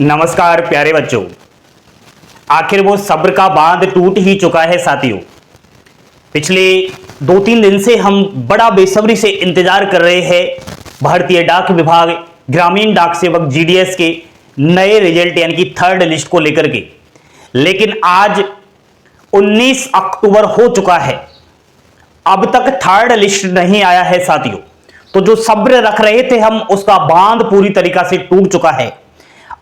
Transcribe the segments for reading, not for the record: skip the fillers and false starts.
नमस्कार प्यारे बच्चों, आखिर वो सब्र का बांध टूट ही चुका है साथियों। पिछले 2-3 दिन से हम बड़ा बेसब्री से इंतजार कर रहे हैं भारतीय डाक विभाग ग्रामीण डाक सेवक जीडीएस के नए रिजल्ट यानी कि थर्ड लिस्ट को लेकर के। लेकिन आज 19 अक्टूबर हो चुका है, अब तक थर्ड लिस्ट नहीं आया है साथियों। तो जो सब्र रख रहे थे हम, उसका बांध पूरी तरीका से टूट चुका है।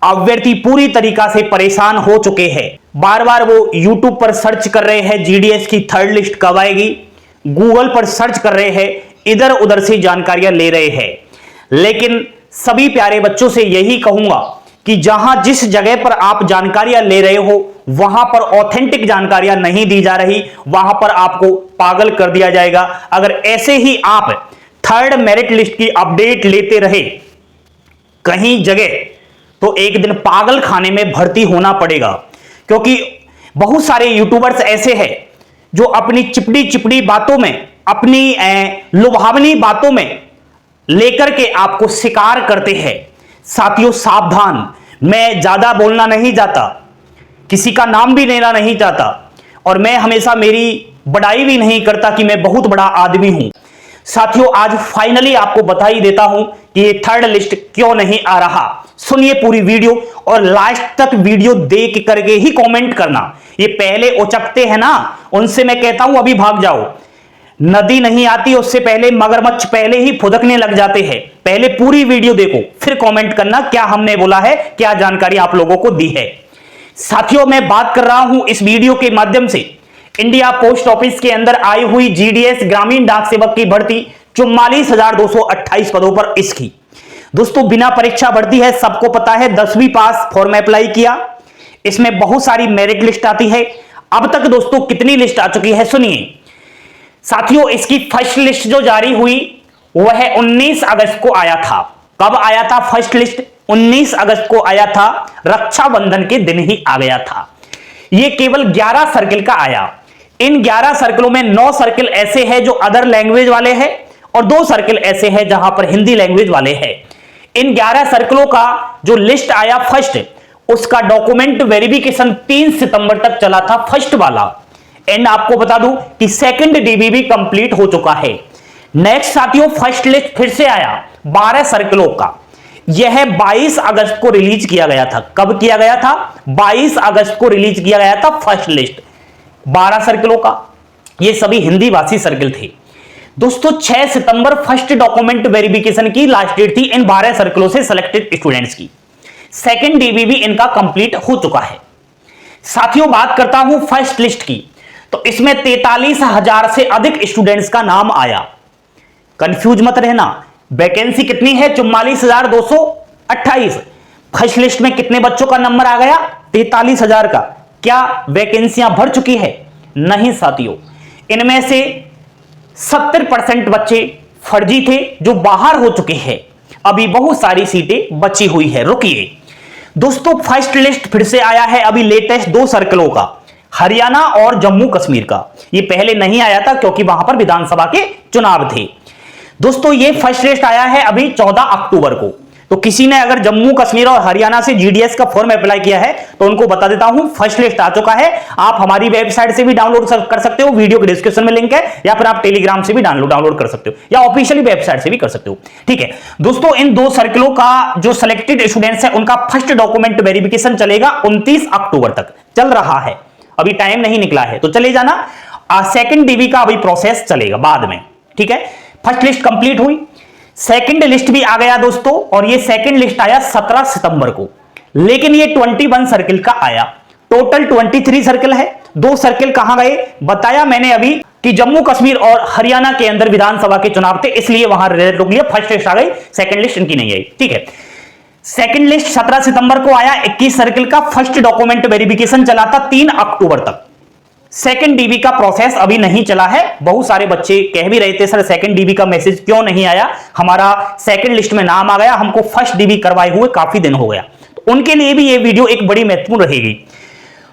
अभ्यर्थी पूरी तरीका से परेशान हो चुके हैं। बार बार वो YouTube पर सर्च कर रहे हैं जीडीएस की थर्ड लिस्ट कब आएगी, गूगल पर सर्च कर रहे हैं, इधर उधर से जानकारियां ले रहे हैं। लेकिन सभी प्यारे बच्चों से यही कहूंगा कि जहां जिस जगह पर आप जानकारियां ले रहे हो वहां पर ऑथेंटिक जानकारियां नहीं दी जा रही, वहां पर आपको पागल कर दिया जाएगा। अगर ऐसे ही आप थर्ड मेरिट लिस्ट की अपडेट लेते रहे कहीं जगह, तो एक दिन पागल खाने में भर्ती होना पड़ेगा। क्योंकि बहुत सारे यूट्यूबर्स ऐसे हैं जो अपनी चिपड़ी चिपड़ी बातों में, अपनी लुभावनी बातों में लेकर के आपको शिकार करते हैं। साथियों सावधान, मैं ज्यादा बोलना नहीं चाहता, किसी का नाम भी लेना नहीं चाहता, और मैं हमेशा मेरी बड़ाई भी नहीं करता कि मैं बहुत बड़ा आदमी हूं। साथियों आज फाइनली आपको बता ही देता हूं कि ये थर्ड लिस्ट क्यों नहीं आ रहा। सुनिए पूरी वीडियो और लास्ट तक वीडियो देख करके ही कमेंट करना। ये पहले उचकते हैं ना, उनसे मैं कहता हूं अभी भाग जाओ। नदी नहीं आती उससे पहले मगरमच्छ पहले ही फुदकने लग जाते हैं। पहले पूरी वीडियो देखो फिर कमेंट करना क्या हमने बोला है, क्या जानकारी आप लोगों को दी है। साथियों मैं बात कर रहा हूं इस वीडियो के माध्यम से इंडिया पोस्ट ऑफिस के अंदर आई हुई जीडीएस ग्रामीण डाक सेवक की भर्ती 44,228 पदों पर इसकी। दोस्तों बिना परीक्षा भर्ती है, सबको पता है। 10वीं पास फॉर्म अप्लाई किया, इसमें बहुत सारी मेरिट लिस्ट आती है। अब तक दोस्तों कितनी लिस्ट आ चुकी है सुनिए। साथियों इसकी फर्स्ट लिस्ट जो जारी हुई वह 19 अगस्त को आया था। कब आया था फर्स्ट लिस्ट? 19 अगस्त को आया था, रक्षाबंधन के दिन ही आ गया था। यह केवल 11 सर्किल का आया। इन 11 सर्किलों में 9 सर्किल ऐसे हैं जो अदर लैंग्वेज वाले हैं और 2 सर्किल ऐसे हैं जहां पर हिंदी लैंग्वेज वाले हैं। इन 11 सर्किलों का जो लिस्ट आया फर्स्ट, उसका डॉक्यूमेंट वेरिफिकेशन 3 सितंबर तक चला था फर्स्ट वाला। एंड आपको बता दूं कि सेकंड डीबी भी कंप्लीट हो चुका है। नेक्स्ट साथियों फर्स्ट लिस्ट फिर से आया 12 सर्किलों का। यह 22 अगस्त को रिलीज किया गया था। कब किया गया था? 22 अगस्त को रिलीज किया गया था फर्स्ट लिस्ट 12 सर्किलों का। ये सभी हिंदी भाषी सर्किल थे। दोस्तों 6 सितंबर फर्स्ट डॉक्यूमेंट वेरिफिकेशन की लास्ट डेट थी इन 12 सर्किलों से सिलेक्टेड स्टूडेंट्स की। सेकंड डीबी भी इनका कंप्लीट हो चुका है। साथियों बात करता हूं फर्स्ट लिस्ट की, तो इसमें 43,000 से अधिक स्टूडेंट्स का नाम आया। कंफ्यूज मत रहना, वैकेंसी कितनी है? 44,228। फर्स्ट लिस्ट में कितने बच्चों का नंबर आ गया? 43,000 का। क्या वैकेंसियां भर चुकी है? नहीं साथियों, इनमें से 70% बच्चे फर्जी थे जो बाहर हो चुके हैं। अभी बहुत सारी सीटें बची हुई है। रुकिए दोस्तों, फर्स्ट लिस्ट फिर से आया है अभी लेटेस्ट 2 सर्किलों का, हरियाणा और जम्मू कश्मीर का। ये पहले नहीं आया था क्योंकि वहां पर विधानसभा के चुनाव थे। दोस्तों ये फर्स्ट लिस्ट आया है अभी 14 अक्टूबर को। तो किसी ने अगर जम्मू कश्मीर और हरियाणा से जीडीएस का फॉर्म अप्लाई किया है तो उनको बता देता हूं फर्स्ट लिस्ट आ चुका है। आप हमारी वेबसाइट से भी डाउनलोड कर सकते हो, वीडियो के डिस्क्रिप्शन में लिंक है, या फिर आप टेलीग्राम से भी डाउनलोड कर सकते हो, या ऑफिशियली वेबसाइट से भी कर सकते हो। ठीक है दोस्तों, इन 2 सर्किलों का जो सिलेक्टेड स्टूडेंट्स है उनका फर्स्ट डॉक्यूमेंट वेरिफिकेशन चलेगा 29 अक्टूबर तक चल रहा है। अभी टाइम नहीं निकला है तो चले जाना। सेकंड डीबी का अभी प्रोसेस चलेगा बाद में। ठीक है, फर्स्ट लिस्ट कंप्लीट हुई, सेकंड लिस्ट भी आ गया दोस्तों, और ये सेकंड लिस्ट आया 17 सितंबर को। लेकिन ये 21 सर्किल का आया। टोटल 23 सर्किल है। 2 सर्किल कहां गए? बताया मैंने अभी कि जम्मू कश्मीर और हरियाणा के अंदर विधानसभा के चुनाव थे, इसलिए वहां रिजल्ट रुक लिया। फर्स्ट लिस्ट आ गई, सेकंड लिस्ट इनकी नहीं आई। ठीक है, सेकंड लिस्ट 17 सितंबर को आया। 21 सर्किल का फर्स्ट डॉक्यूमेंट वेरिफिकेशन चला था 3 अक्टूबर तक। सेकंड डीबी का प्रोसेस अभी नहीं चला है। बहुत सारे बच्चे कह भी रहे थे सर सेकंड डीबी का मैसेज क्यों नहीं आया, हमारा सेकंड लिस्ट में नाम आ गया, हमको फर्स्ट डीबी करवाए हुए काफी दिन हो गया। तो उनके लिए भी ये वीडियो एक बड़ी महत्वपूर्ण रहेगी।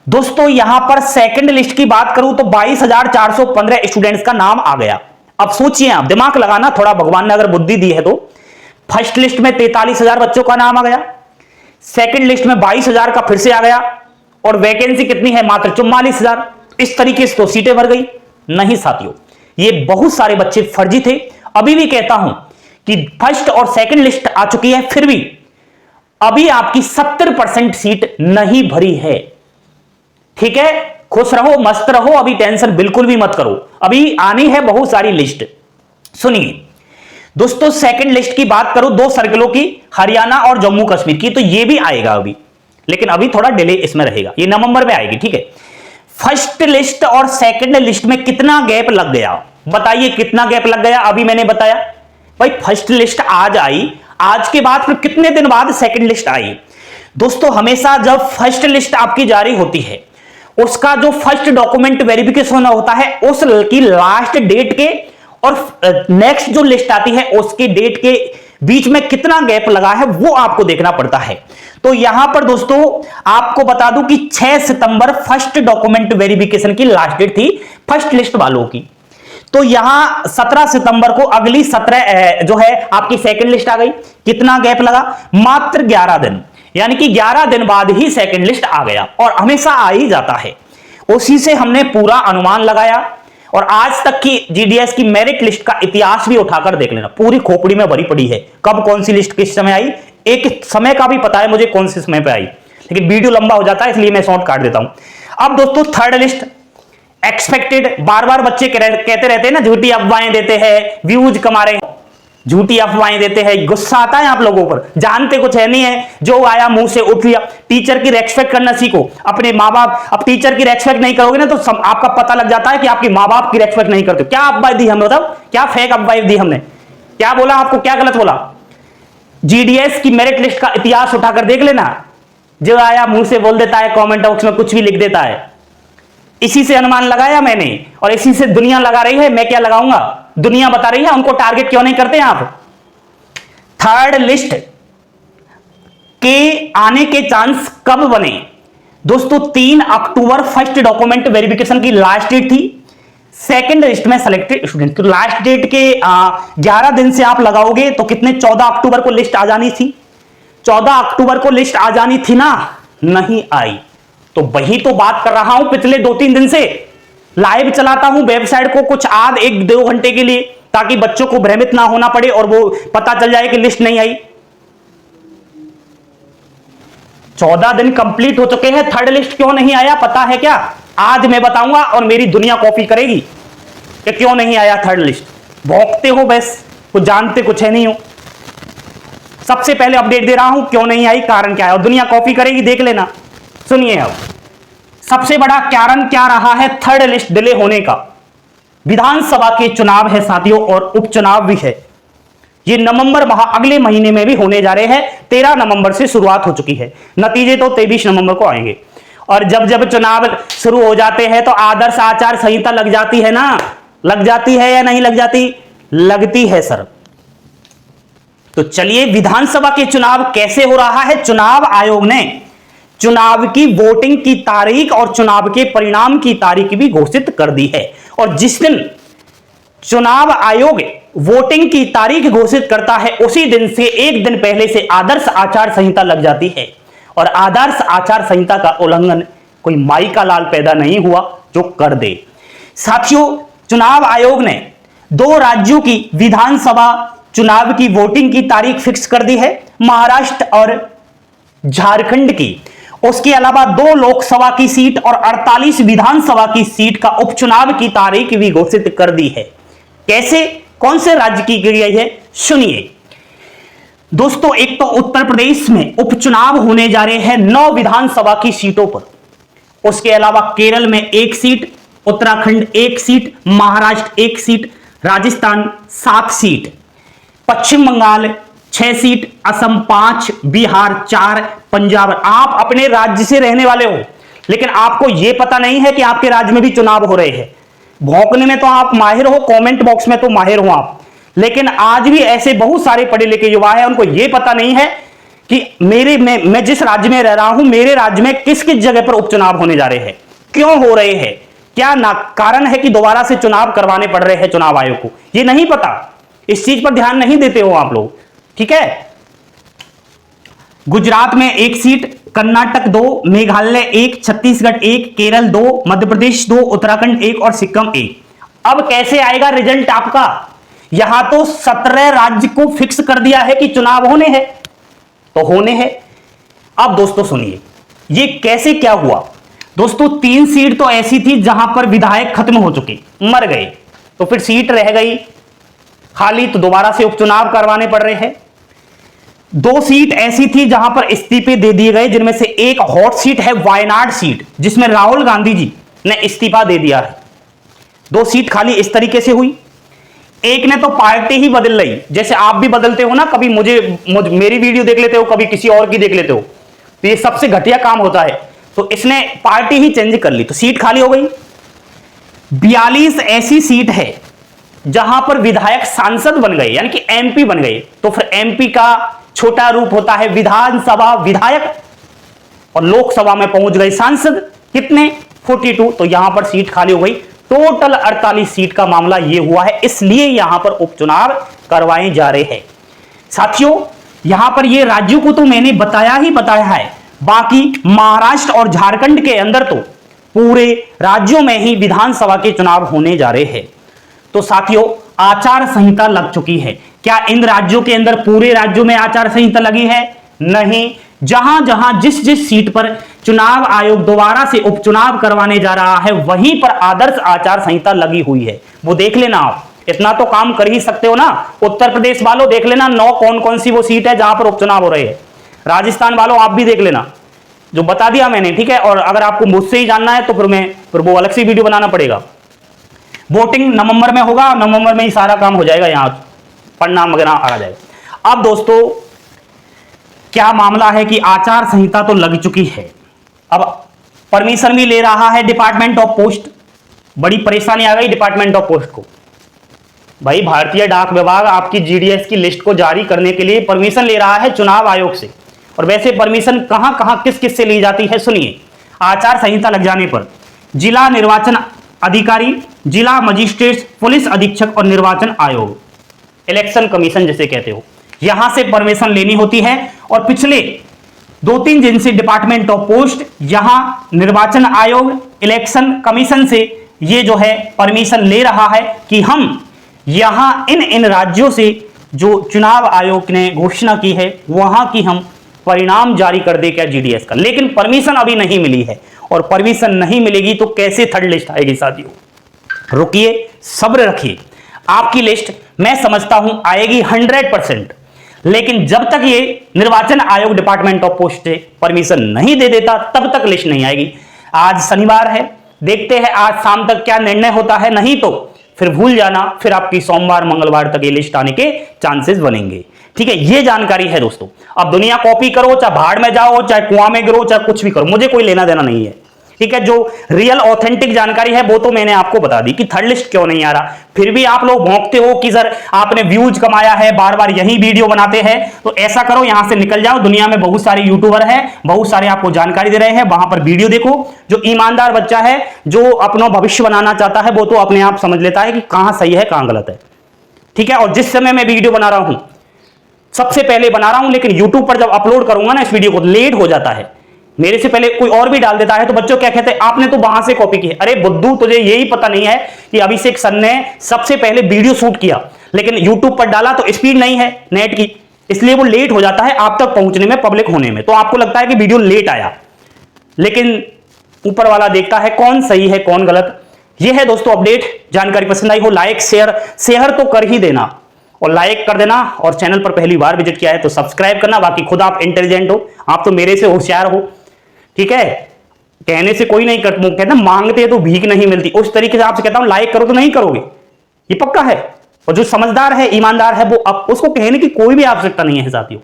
दोस्तों यहां पर सेकंड लिस्ट की बात करूं तो 22,415 स्टूडेंट्स का नाम आ गया। अब सोचिए, आप दिमाग लगाना थोड़ा, भगवान ने अगर बुद्धि दी है तो। फर्स्ट लिस्ट में 43,000 बच्चों का नाम आ गया, सेकंड लिस्ट में 22,000 का फिर से आ गया और वैकेंसी कितनी है, मात्र 44,000। इस तरीके से तो सीटें भर गई। नहीं साथियों, ये बहुत सारे बच्चे फर्जी थे। अभी भी कहता हूं कि फर्स्ट और सेकंड लिस्ट आ चुकी है, फिर भी अभी आपकी 70% सीट नहीं भरी है। ठीक है, खुश रहो, मस्त रहो, अभी टेंशन बिल्कुल भी मत करो, अभी आनी है बहुत सारी लिस्ट। सुनिए दोस्तों, सेकंड लिस्ट की बात करूं 2 सर्कलों की, हरियाणा और जम्मू कश्मीर की, तो ये भी आएगा अभी, लेकिन अभी थोड़ा डिले इसमें रहेगा, ये नवंबर में आएगी। ठीक है, फर्स्ट लिस्ट और सेकंड लिस्ट में कितना गैप लग गया, बताइए कितना गैप लग गया। अभी मैंने बताया भाई फर्स्ट लिस्ट आज आई, आज के बाद फिर कितने दिन बाद सेकंड लिस्ट आई। दोस्तों हमेशा जब फर्स्ट लिस्ट आपकी जारी होती है, उसका जो फर्स्ट डॉक्यूमेंट वेरिफिकेशन होता है उसकी लास्ट डेट के और नेक्स्ट जो लिस्ट आती है उसके डेट के बीच में कितना गैप लगा है वो आपको देखना पड़ता है। तो यहां पर दोस्तों आपको बता दूं कि 6 सितंबर फर्स्ट डॉक्यूमेंट वेरिफिकेशन की लास्ट डेट थी फर्स्ट लिस्ट वालों की। तो यहां 17 सितंबर को अगली 17 जो है आपकी सेकंड लिस्ट आ गई। कितना गैप लगा, मात्र 11 दिन, यानी कि 11 दिन बाद ही सेकंड लिस्ट आ गया और हमेशा आ ही जाता है। उसी से हमने पूरा अनुमान लगाया और आज तक की जीडीएस की मेरिट लिस्ट का इतिहास भी उठाकर देख लेना, पूरी खोपड़ी में भरी पड़ी है, कब कौन सी लिस्ट किस समय आई। एक समय का भी पता है मुझे कौन से समय पे आई, लेकिन वीडियो लंबा हो जाता है इसलिए मैं शॉर्ट काट देता हूं। अब दोस्तों थर्ड लिस्ट एक्सपेक्टेड, बार बार बच्चे कहते रहते हैं ना, झूठी अफवाहें देते हैं, व्यूज कमा रहे हैं, झूठी अफवाहें देते हैं, गुस्सा आता है आप लोगों पर, जानते कुछ है नहीं है, जो आया मुंह से उठ लिया। टीचर की रेस्पेक्ट करना सीखो, अपने माँ बाप, अब टीचर की रेस्पेक्ट नहीं करोगे ना तो आपका पता लग जाता है कि आपके माँ बाप की रेस्पेक्ट नहीं करते। क्या अफवाह दी हमने, बताओ क्या फेक अफवाह दी हमने, क्या बोला आपको, क्या गलत बोला। जीडीएस की मेरिट लिस्ट का इतिहास उठाकर देख लेना, जो आया मुंह से बोल देता है, कॉमेंट बॉक्स में कुछ भी लिख देता है। इसी से अनुमान लगाया मैंने और इसी से दुनिया लगा रही है, मैं क्या लगाऊंगा, दुनिया बता रही है। उनको टारगेट क्यों नहीं करते आप। थर्ड लिस्ट के आने के चांस कब बने दोस्तों, 3 अक्टूबर फर्स्ट डॉक्यूमेंट वेरिफिकेशन की लास्ट डेट थी। सेकंड लिस्ट में सेलेक्टेड स्टूडेंट, तो लास्ट डेट के 11 दिन से आप लगाओगे तो कितने, 14 अक्टूबर को लिस्ट आ जानी थी। 14 अक्टूबर को लिस्ट आ जानी थी ना, नहीं आई। तो वही तो बात कर रहा हूं, पिछले 2-3 दिन से लाइव चलाता हूं वेबसाइट को कुछ आध 1-2 घंटे के लिए, ताकि बच्चों को भ्रमित ना होना पड़े और वो पता चल जाए कि लिस्ट नहीं आई। 14 दिन कंप्लीट हो चुके हैं, थर्ड लिस्ट क्यों नहीं आया पता है क्या, आज मैं बताऊंगा और मेरी दुनिया कॉपी करेगी कि क्यों नहीं आया थर्ड लिस्ट। भौंकते हो बस, कुछ जानते कुछ है नहीं हो। सबसे पहले अपडेट दे रहा हूं क्यों नहीं आई, कारण क्या है, और दुनिया कॉपी करेगी, देख लेना। सुनिए अब सबसे बड़ा कारण क्या रहा है थर्ड लिस्ट डिले होने का। विधानसभा के चुनाव है साथियों और उपचुनाव भी है। ये नवंबर माह अगले महीने में भी होने जा रहे हैं। 13 नवंबर से शुरुआत हो चुकी है, नतीजे तो 23 नवंबर को आएंगे। और जब जब चुनाव शुरू हो जाते हैं तो आदर्श आचार संहिता लग जाती है ना, लग जाती है या नहीं लग जाती, लगती है सर। तो चलिए, विधानसभा के चुनाव कैसे हो रहा है, चुनाव आयोग ने चुनाव की वोटिंग की तारीख और चुनाव के परिणाम की तारीख भी घोषित कर दी है। और जिस दिन चुनाव आयोग वोटिंग की तारीख घोषित करता है उसी दिन से एक दिन पहले से आदर्श आचार संहिता लग जाती है। और आदर्श आचार संहिता का उल्लंघन कोई माई का लाल पैदा नहीं हुआ जो कर दे। साथियों, चुनाव आयोग ने 2 राज्यों की विधानसभा चुनाव की वोटिंग की तारीख फिक्स कर दी है, महाराष्ट्र और झारखंड की। उसके अलावा 2 लोकसभा की सीट और 48 विधानसभा की सीट का उपचुनाव की तारीख भी घोषित कर दी है। कैसे, कौन से राज्य की गई है, सुनिए दोस्तों। एक तो उत्तर प्रदेश में उपचुनाव होने जा रहे हैं 9 विधानसभा की सीटों पर। उसके अलावा केरल में 1 seat, Uttarakhand 1 seat, Maharashtra 1 seat, Rajasthan 7 seat, Paschim Bangal 6 seat, Assam 5, Bihar 4, Punjab. आप अपने राज्य से रहने वाले हो, लेकिन आपको यह पता नहीं है कि आपके राज्य में भी चुनाव हो रहे हैं। भौंकने में तो आप माहिर हो, कमेंट बॉक्स में तो माहिर हो आप, लेकिन आज भी ऐसे बहुत सारे पढ़े लिखे युवा हैं, उनको यह पता नहीं है कि मैं जिस राज्य में रह रहा हूं, मेरे राज्य में किस किस जगह पर उपचुनाव होने जा रहे हैं, क्यों हो रहे हैं, क्या कारण है कि दोबारा से चुनाव करवाने पड़ रहे हैं चुनाव आयोग को, यह नहीं पता। इस चीज पर ध्यान नहीं देते हो आप लोग, ठीक है। गुजरात में 1 सीट, कर्नाटक 2, मेघालय 1, छत्तीसगढ़ 1, केरल 2, मध्य प्रदेश 2, उत्तराखंड 1 और सिक्किम 1। अब कैसे आएगा रिजल्ट आपका? यहां तो 17 राज्य को फिक्स कर दिया है कि चुनाव होने हैं, तो होने हैं। अब दोस्तों सुनिए, ये कैसे क्या हुआ। दोस्तों 3 सीट तो ऐसी थी जहां पर विधायक खत्म हो चुके, मर गए, तो फिर सीट रह गई खाली, तो दोबारा से उपचुनाव करवाने पड़ रहे हैं। 2 सीट ऐसी थी जहां पर इस्तीफे दे दिए गए, जिनमें से एक हॉट सीट है वायनाड सीट, जिसमें राहुल गांधी जी ने इस्तीफा दे दिया है। 2 सीट खाली इस तरीके से हुई। एक ने तो पार्टी ही बदल ली, जैसे आप भी बदलते हो ना, कभी मेरी वीडियो देख लेते हो, कभी किसी और की देख लेते हो, तो ये सबसे घटिया काम होता है। तो इसने पार्टी ही चेंज कर ली, तो सीट खाली हो गई। 42 ऐसी सीट है जहां पर विधायक सांसद बन गए, यानी कि एमपी बन गए। तो फिर एमपी का छोटा रूप होता है विधानसभा विधायक, और लोकसभा में पहुंच गए सांसद, कितने 42, तो यहां पर सीट खाली हो गई। टोटल 48 सीट का मामला यह हुआ है, इसलिए यहां पर उपचुनाव करवाए जा रहे हैं। साथियों यहां पर ये राज्यों को तो मैंने बताया है, बाकी महाराष्ट्र और झारखंड के अंदर तो पूरे राज्यों में ही विधानसभा के चुनाव होने जा रहे हैं। तो साथियों आचार संहिता लग चुकी है। क्या इन राज्यों के अंदर पूरे राज्यों में आचार संहिता लगी है? नहीं। जहां जहां जिस जिस सीट पर चुनाव आयोग दोबारा से उपचुनाव करवाने जा रहा है, वहीं पर आदर्श आचार संहिता लगी हुई है। वो देख लेना, आप इतना तो काम कर ही सकते हो ना। उत्तर प्रदेश वालों देख लेना 9 कौन कौन सी वो सीट है जहां पर उपचुनाव हो रहे हैं। राजस्थान वालों आप भी देख लेना, जो बता दिया मैंने, ठीक है। और अगर आपको मुझसे ही जानना है तो फिर वो अलग से वीडियो बनाना पड़ेगा। वोटिंग नवंबर में होगा, नवंबर में ही सारा काम हो जाएगा, यहां परिणाम वगैरह आ जाएगा। अब दोस्तों क्या मामला है कि आचार संहिता तो लग चुकी है, अब परमिशन भी ले रहा है डिपार्टमेंट ऑफ पोस्ट। बड़ी परेशानी आ गई डिपार्टमेंट ऑफ पोस्ट को। भाई भारतीय डाक विभाग आपकी जीडीएस की लिस्ट को जारी करने के लिए परमिशन ले रहा है चुनाव आयोग से। और वैसे परमिशन कहां कहां किस किस से ली जाती है सुनिए। आचार संहिता लग जाने पर जिला निर्वाचन अधिकारी, जिला मजिस्ट्रेट, पुलिस अधीक्षक और निर्वाचन आयोग, इलेक्शन कमीशन जिसे कहते हो, यहां से परमिशन लेनी होती है। और पिछले 2-3 दिन से डिपार्टमेंट ऑफ पोस्ट यहां निर्वाचन आयोग, इलेक्शन कमीशन से ये जो है परमिशन ले रहा है कि हम यहां इन राज्यों से जो चुनाव आयोग ने घोषणा की है वहां की हम परिणाम जारी कर दे क्या जीडीएस का। लेकिन परमिशन अभी नहीं मिली है, और परमिशन नहीं मिलेगी तो कैसे थर्ड लिस्ट आएगी साथियों। रुकिए, सब्र रखिए, आपकी लिस्ट मैं समझता हूं आएगी 100%। लेकिन जब तक ये निर्वाचन आयोग डिपार्टमेंट ऑफ पोस्ट से परमिशन नहीं दे देता तब तक लिस्ट नहीं आएगी। आज शनिवार है, देखते हैं आज शाम तक क्या निर्णय होता है। नहीं तो फिर भूल जाना, फिर आपकी सोमवार मंगलवार तक ये लिस्ट आने के चांसेस बनेंगे। ठीक है, ये जानकारी है दोस्तों। अब दुनिया कॉपी करो, चाहे भाड़ में जाओ, चाहे कुआं में गिरो, चाहे कुछ भी करो, मुझे कोई लेना देना नहीं है। ठीक है, जो रियल ऑथेंटिक जानकारी है वो तो मैंने आपको बता दी कि थर्ड लिस्ट क्यों नहीं आ रहा। फिर भी आप लोग भौंकते हो कि सर आपने व्यूज कमाया है, बार बार यही वीडियो बनाते हैं। तो ऐसा करो, यहां से निकल जाओ। दुनिया में बहुत सारे यूट्यूबर हैं, बहुत सारे आपको जानकारी दे रहे हैं, वहां पर वीडियो देखो। जो ईमानदार बच्चा है, जो अपना भविष्य बनाना चाहता है, वो तो अपने आप समझ लेता है कि कहां सही है कहां गलत है। ठीक है, और जिस समय मैं वीडियो बना रहा हूं सबसे पहले बना रहा हूं, लेकिन यूट्यूब पर जब अपलोड करूंगा ना इस वीडियो को, लेट हो जाता है। मेरे से पहले कोई और भी डाल देता है, तो बच्चों क्या कहते हैं, आपने तो वहां से कॉपी की है। अरे बुद्धू, तुझे यही पता नहीं है कि अभिषेक सर ने सबसे पहले वीडियो शूट किया, लेकिन यूट्यूब पर डाला तो स्पीड नहीं है नेट की, इसलिए वो लेट हो जाता है आप तक पहुंचने में, पब्लिक होने में। तो आपको लगता है कि वीडियो लेट आया, लेकिन ऊपर वाला देखता है कौन सही है कौन गलत। ये है दोस्तों अपडेट। जानकारी पसंद आई हो लाइक शेयर तो कर ही देना, और लाइक कर देना। और चैनल पर पहली बार विजिट किया है तो सब्सक्राइब करना। बाकी खुद आप इंटेलिजेंट हो, आप तो मेरे से होशियार हो। ठीक है, कहने से कोई नहीं करता, कहता मांगते तो भीख नहीं मिलती, उस तरीके से आपसे कहता हूं लाइक करो तो नहीं करोगे, ये पक्का है। और जो समझदार है, ईमानदार है, वो अब उसको कहने की कोई भी आवश्यकता नहीं है साथियों।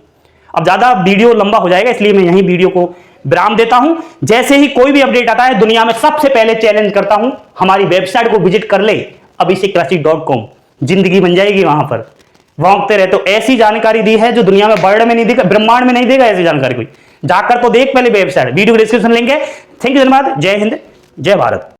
अब ज्यादा वीडियो लंबा हो जाएगा, इसलिए मैं यही वीडियो को विराम देता हूं। जैसे ही कोई भी अपडेट आता है, दुनिया में सबसे पहले चैलेंज करता हूं, हमारी वेबसाइट को विजिट कर ले, abhishekklasic.com, जिंदगी बन जाएगी। वहां पर भौंकते रहते हो, ऐसी जानकारी दी है जो दुनिया में वर्ल्ड में नहीं देगा, ब्रह्मांड में नहीं देगा ऐसी जानकारी कोई। जाकर तो देख पहले वेबसाइट, वीडियो डिस्क्रिप्शन लिंक है। थैंक यू, धन्यवाद। जय हिंद, जय भारत।